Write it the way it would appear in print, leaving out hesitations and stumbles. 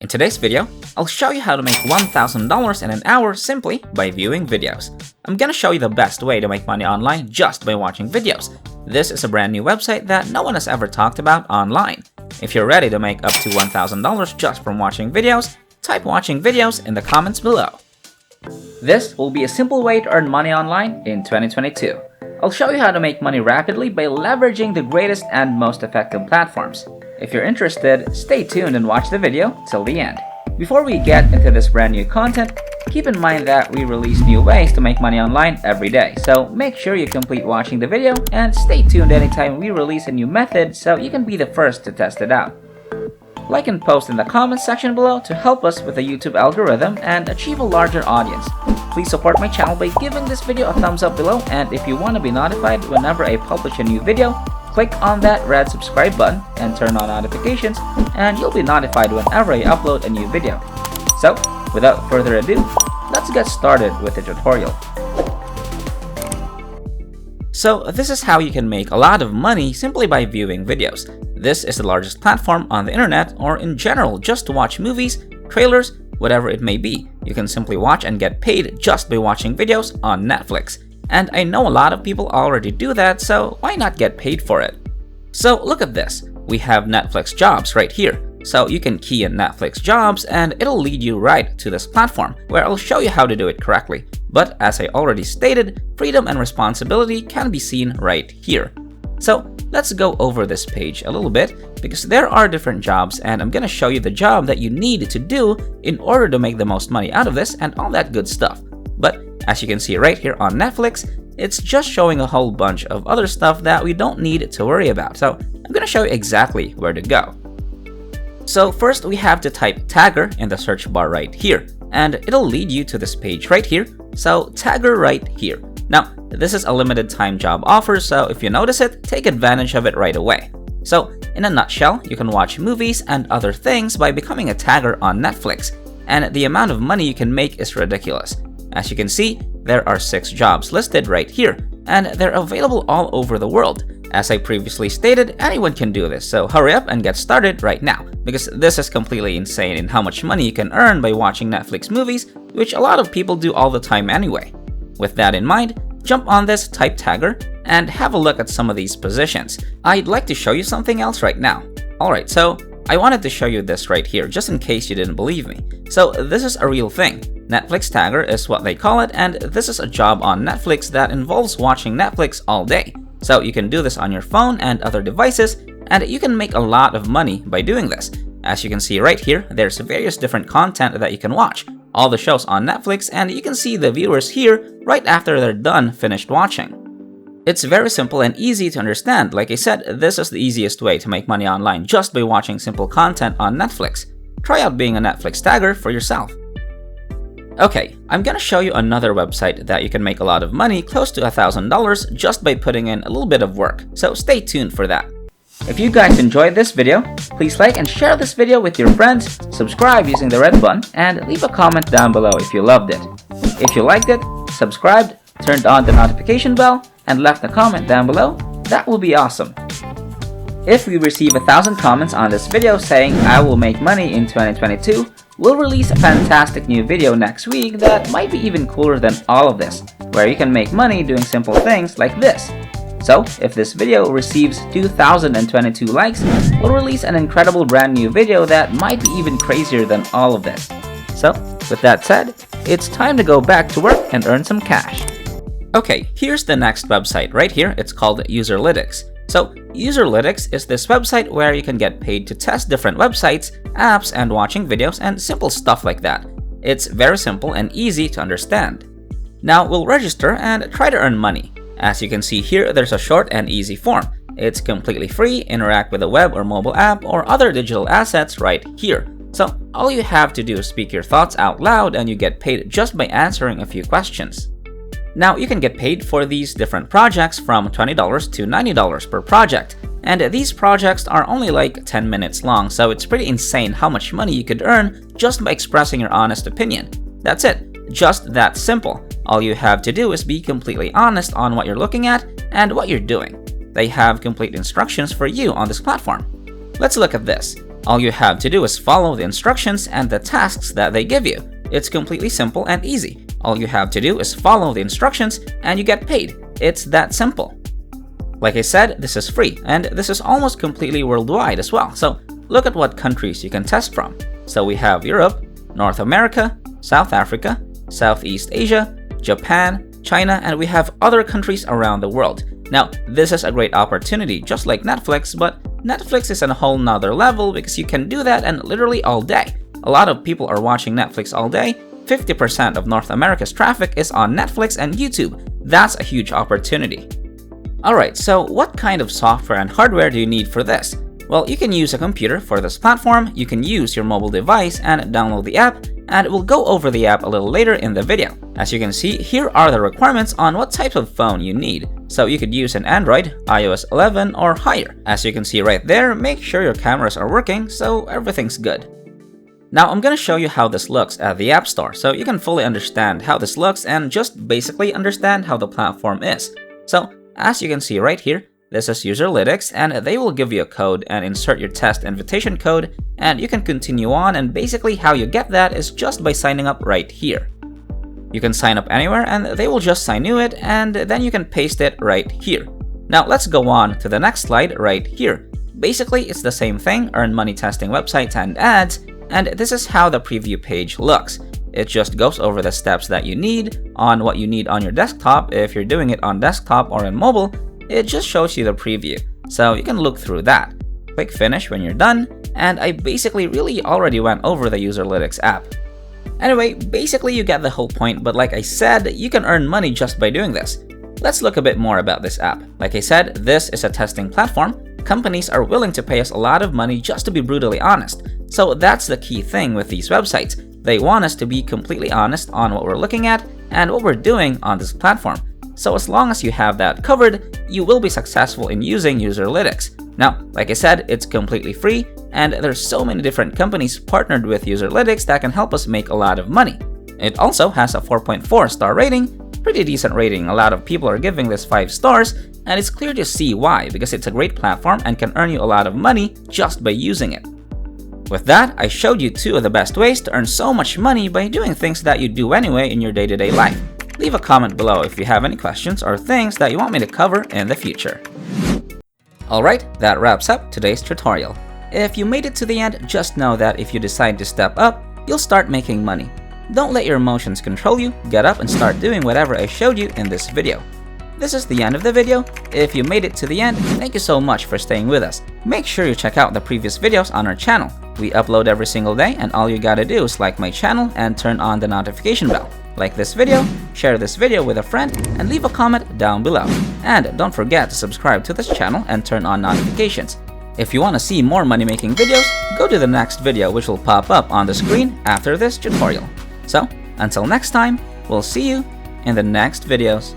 In today's video, I'll show you how to make $1,000 in an hour simply by viewing videos. I'm gonna show you the best way to make money online just by watching videos. This is a brand new website that no one has ever talked about online. If you're ready to make up to $1,000 just from watching videos, type watching videos in the comments below. This will be a simple way to earn money online in 2022. I'll show you how to make money rapidly by leveraging the greatest and most effective platforms. If you're interested, stay tuned and watch the video till the end. Before we get into this brand new content, keep in mind that we release new ways to make money online every day, so make sure you complete watching the video and stay tuned anytime we release a new method so you can be the first to test it out. Like and post in the comments section below to help us with the YouTube algorithm and achieve a larger audience. Please support my channel by giving this video a thumbs up below, and if you want to be notified whenever I publish a new video, click on that red subscribe button and turn on notifications, and you'll be notified whenever I upload a new video. So, without further ado, let's get started with the tutorial. So, this is how you can make a lot of money simply by viewing videos. This is the largest platform on the internet, or in general just to watch movies, trailers, whatever it may be. You can simply watch and get paid just by watching videos on Netflix. And I know a lot of people already do that, so why not get paid for it? So look at this. We have Netflix jobs right here. So you can key in Netflix jobs and it'll lead you right to this platform where I'll show you how to do it correctly. But as I already stated, freedom and responsibility can be seen right here. So let's go over this page a little bit because there are different jobs and I'm gonna show you the job that you need to do in order to make the most money out of this and all that good stuff. But as you can see right here on Netflix, it's just showing a whole bunch of other stuff that we don't need to worry about. So I'm gonna show you exactly where to go. So first we have to type tagger in the search bar right here, and it'll lead you to this page right here. So tagger right here. Now, this is a limited time job offer, so if you notice it, take advantage of it right away. So in a nutshell, you can watch movies and other things by becoming a tagger on Netflix, and the amount of money you can make is ridiculous. As you can see, there are 6 jobs listed right here, and they're available all over the world. As I previously stated, anyone can do this, so hurry up and get started right now, because this is completely insane in how much money you can earn by watching Netflix movies, which a lot of people do all the time anyway. With that in mind, jump on this, type tagger, and have a look at some of these positions. I'd like to show you something else right now. Alright, so I wanted to show you this right here, just in case you didn't believe me. So this is a real thing. Netflix tagger is what they call it, and this is a job on Netflix that involves watching Netflix all day. So you can do this on your phone and other devices, and you can make a lot of money by doing this. As you can see right here, there's various different content that you can watch, all the shows on Netflix, and you can see the viewers here right after they're finished watching. It's very simple and easy to understand. Like I said, this is the easiest way to make money online just by watching simple content on Netflix. Try out being a Netflix tagger for yourself. Okay, I'm gonna show you another website that you can make a lot of money, close to $1,000, just by putting in a little bit of work, so stay tuned for that. If you guys enjoyed this video, please like and share this video with your friends, subscribe using the red button, and leave a comment down below if you loved it. If you liked it, subscribed, turned on the notification bell, and left a comment down below, that will be awesome. If we receive 1,000 comments on this video saying I will make money in 2022, we'll release a fantastic new video next week that might be even cooler than all of this, where you can make money doing simple things like this. So, if this video receives 2,022 likes, we'll release an incredible brand new video that might be even crazier than all of this. So, with that said, it's time to go back to work and earn some cash. Okay, here's the next website right here. It's called Userlytics. So, Userlytics is this website where you can get paid to test different websites, apps, and watching videos and simple stuff like that. It's very simple and easy to understand. Now, we'll register and try to earn money. As you can see here, there's a short and easy form. It's completely free. Interact with a web or mobile app or other digital assets right here. So, all you have to do is speak your thoughts out loud and you get paid just by answering a few questions. Now, you can get paid for these different projects from $20 to $90 per project, and these projects are only like 10 minutes long, so it's pretty insane how much money you could earn just by expressing your honest opinion. That's it, just that simple. All you have to do is be completely honest on what you're looking at and what you're doing. They have complete instructions for you on this platform. Let's look at this. All you have to do is follow the instructions and the tasks that they give you. It's completely simple and easy. All you have to do is follow the instructions and you get paid. It's that simple. Like I said, this is free, and this is almost completely worldwide as well. So look at what countries you can test from. So we have Europe, North America, South Africa, Southeast Asia, Japan, China, and we have other countries around the world. Now, this is a great opportunity, just like Netflix, but Netflix is on a whole nother level because you can do that and literally all day. A lot of people are watching Netflix all day. 50% of North America's traffic is on Netflix and YouTube. That's a huge opportunity. Alright, so what kind of software and hardware do you need for this? Well, you can use a computer for this platform, you can use your mobile device and download the app, and we'll go over the app a little later in the video. As you can see, here are the requirements on what type of phone you need. So you could use an Android, iOS 11 or higher. As you can see right there, make sure your cameras are working so everything's good. Now I'm gonna show you how this looks at the App Store so you can fully understand how this looks and just basically understand how the platform is. So as you can see right here, this is Userlytics, and they will give you a code and insert your test invitation code, and you can continue on, and basically how you get that is just by signing up right here. You can sign up anywhere and they will just sign you it, and then you can paste it right here. Now let's go on to the next slide right here. Basically it's the same thing, earn money testing websites and ads, and this is how the preview page looks. It just goes over the steps that you need on what you need on your desktop. If you're doing it on desktop or on mobile, it just shows you the preview, so you can look through that. Click finish when you're done, and I basically really already went over the Userlytics app. Anyway, basically you get the whole point, but like I said, you can earn money just by doing this. Let's look a bit more about this app. Like I said, this is a testing platform. Companies are willing to pay us a lot of money just to be brutally honest. So that's the key thing with these websites. They want us to be completely honest on what we're looking at and what we're doing on this platform. So as long as you have that covered, you will be successful in using Userlytics. Now, like I said, it's completely free, and there's so many different companies partnered with Userlytics that can help us make a lot of money. It also has a 4.4 star rating, pretty decent rating. A lot of people are giving this 5 stars, and it's clear to see why, because it's a great platform and can earn you a lot of money just by using it. With that, I showed you 2 of the best ways to earn so much money by doing things that you do anyway in your day-to-day life. Leave a comment below if you have any questions or things that you want me to cover in the future. Alright, that wraps up today's tutorial. If you made it to the end, just know that if you decide to step up, you'll start making money. Don't let your emotions control you, get up and start doing whatever I showed you in this video. This is the end of the video. If you made it to the end, thank you so much for staying with us. Make sure you check out the previous videos on our channel. We upload every single day, and all you gotta do is like my channel and turn on the notification bell. Like this video, share this video with a friend, and leave a comment down below. And don't forget to subscribe to this channel and turn on notifications. If you want to see more money making videos, go to the next video which will pop up on the screen after this tutorial. So, until next time, we'll see you in the next videos.